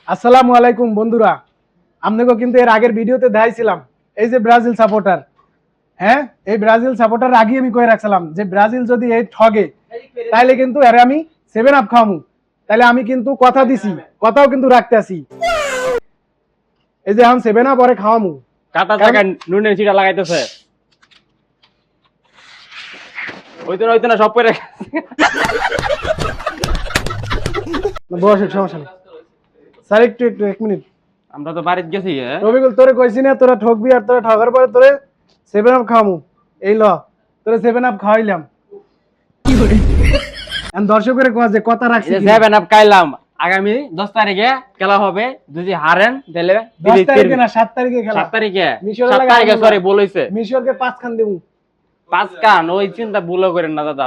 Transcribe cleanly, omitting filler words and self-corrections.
আসসালামু আলাইকুম বন্ধুরা, আপনাকে কিন্তু এর আগের ভিডিওতে দেখাইছিলাম এই যে ব্রাজিল সাপোর্টার। হ্যাঁ, এই ব্রাজিল সাপোর্টার আগে আমি কয়ে রাখছিলাম যে ব্রাজিল যদি এই ঠগে তাইলে কিন্তু এর আমি 7 আপ খাওয়ামু। তাইলে আমি কিন্তু কথা দিছি, কথাও কিন্তু রাখতে আসি। এই যে এখন 7 আপ পরে খাওয়ামু। কাটা জায়গায় নুনের চিটা লাগাইতেছে। ওইতো না সব করে বসে, সমস্যা নেই স্যার, একটু 1 মিনিট। আমরা তো বাড়িতে গেছি। রবিকুল, তোরে কইছি না তোরা ঠকবি, আর তোরা ঠকার পরে তোরে 7 আপ খাওয়ামু। এই ল, তোরে 7 আপ খাওয়াইলাম। কি করে এখন দর্শকের কয় যে কথা রাখছি। 7 আপ খাইলাম। আগামী 10 তারিখে খেলা হবে। যদি হারেন তাহলে 10 তারিখে না 7 তারিখে খেলা। 7 তারিখে মিশরের 7 লাগে তারিখে আমরা। সরি বলেছে। মিশরকে 5 খান দেবো। 5 কান ওই চিন্তা ভুলও করেন না দাদা।